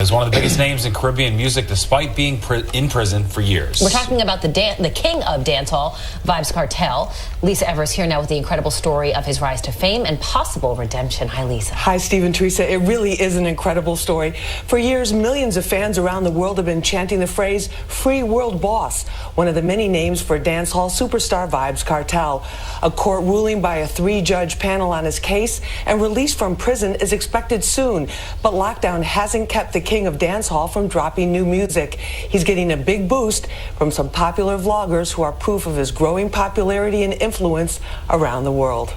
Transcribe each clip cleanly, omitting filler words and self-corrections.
was one of the biggest names in Caribbean music despite being in prison for years. We're talking about the king of dancehall, Vybz Kartel. Lisa Evers here now with the incredible story of his rise to fame and possible redemption. Hi, Lisa. Hi, Steve and Teresa. It really is an incredible story. For years, millions of fans around the world have been chanting the phrase, "Free World Boss," one of the many names for dancehall superstar Vybz Kartel. A court ruling by a 3-judge panel on his case and release from prison is expected soon. But lockdown hasn't kept the king of dancehall from dropping new music. He's getting a big boost from some popular vloggers who are proof of his growing popularity and influence around the world.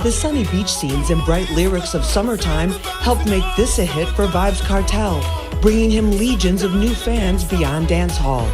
The sunny beach scenes and bright lyrics of Summertime helped make this a hit for Vybz Kartel, bringing him legions of new fans beyond dancehall.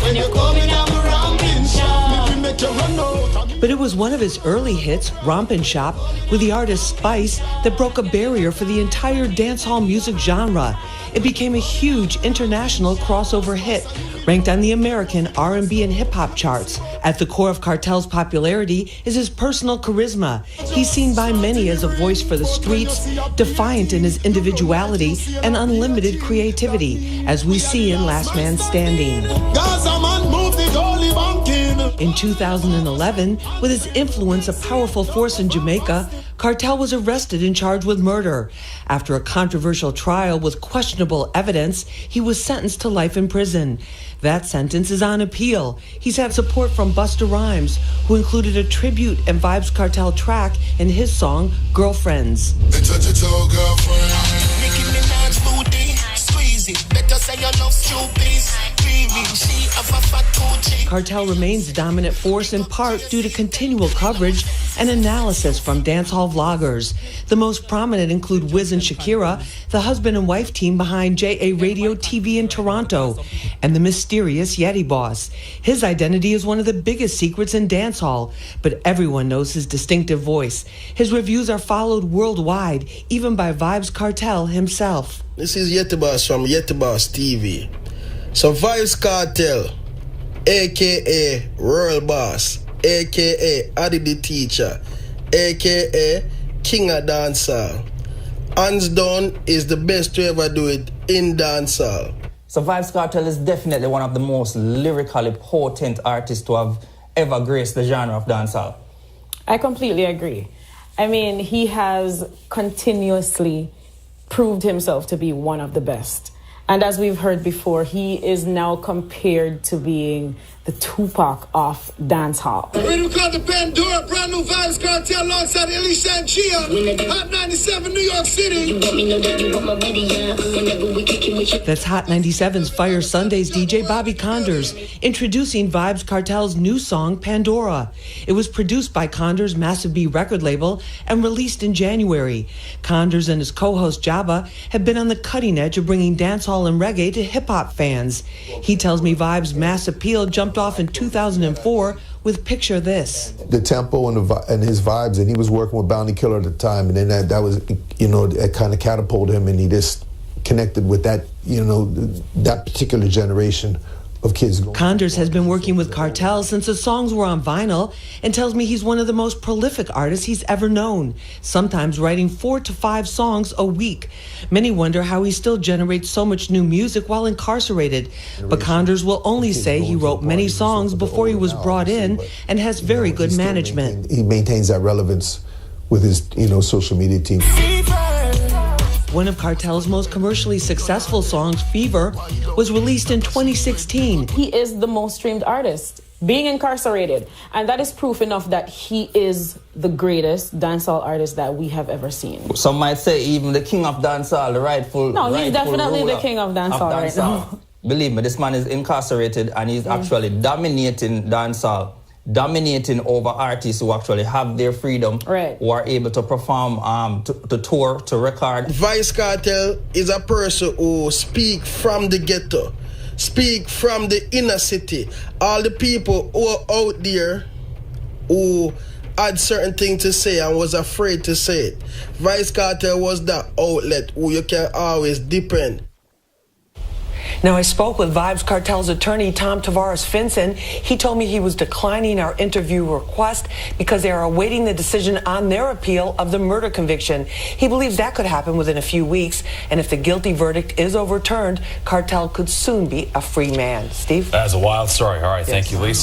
But it was one of his early hits, Rompin' Shop, with the artist Spice, that broke a barrier for the entire dancehall music genre. It became a huge international crossover hit, ranked on the American R&B and hip-hop charts. At the core of Kartel's popularity is his personal charisma. He's seen by many as a voice for the streets, defiant in his individuality and unlimited creativity, as we see in Last Man Standing. In 2011, with his influence a powerful force in Jamaica, Kartel was arrested and charged with murder. After a controversial trial with questionable evidence, he was sentenced to life in prison. That sentence is on appeal. He's had support from Busta Rhymes, who included a tribute and Vybz Kartel track in his song, Girlfriends. Kartel remains a dominant force in part due to continual coverage and analysis from dancehall vloggers. The most prominent include Wiz and Shakira, the husband and wife team behind JA Radio TV in Toronto, and the mysterious Yeti Boss. His identity is one of the biggest secrets in dancehall, but everyone knows his distinctive voice. His reviews are followed worldwide, even by Vybz Kartel himself. This is Yeti Boss from Yeti Boss TV. So Vybz Kartel, a.k.a. Royal Boss, a.k.a. Addy the Teacher, a.k.a. King of Dancehall. Hands down is the best to ever do it in dancehall. So Vybz Kartel is definitely one of the most lyrically potent artists to have ever graced the genre of dancehall. I completely agree. I mean, he has continuously proved himself to be one of the best. And as we've heard before, he is now compared to being the Tupac of dancehall. We call the Pandora, brand new Vybz Kartel alongside Alicia and Gia. Hot 97, New York City. That's Hot 97's Fire Sundays DJ Bobby Condors, introducing Vybz Kartel's new song, Pandora. It was produced by Condors' Massive B record label and released in January. Condors and his co-host Jabba have been on the cutting edge of bringing dancehall and reggae to hip-hop fans. He tells me Vybz' mass appeal jumped off in 2004 with Picture This. The tempo and his vibes, and he was working with Bounty Killer at the time, and then that was, it kind of catapulted him, and he just connected with that, that particular generation of kids. Condors has been working with Kartel since the songs were on vinyl and tells me he's one of the most prolific artists he's ever known, sometimes writing 4 to 5 songs a week. Many wonder how he still generates so much new music while incarcerated, but Condors will only say he wrote many songs before he was brought in and has very good management. He maintains that relevance with his, social media team. One of Kartel's most commercially successful songs, Fever, was released in 2016. He is the most streamed artist, being incarcerated. And that is proof enough that he is the greatest dancehall artist that we have ever seen. Some might say even the king of dancehall, the rightful No, he's definitely ruler the king of dancehall right now. Believe me, this man is incarcerated and he's actually dominating dancehall. Dominating over artists who actually have their freedom, who are able to perform, to tour, to record. Vybz Kartel is a person who speak from the ghetto, speak from the inner city. All the people who are out there who had certain things to say and was afraid to say it. Vybz Kartel was that outlet who you can always depend. Now, I spoke with Vybz Kartel's attorney, Tom Tavares-Finson. He told me he was declining our interview request because they are awaiting the decision on their appeal of the murder conviction. He believes that could happen within a few weeks, and if the guilty verdict is overturned, Kartel could soon be a free man. Steve? That's a wild story. All right, thank you, Lisa.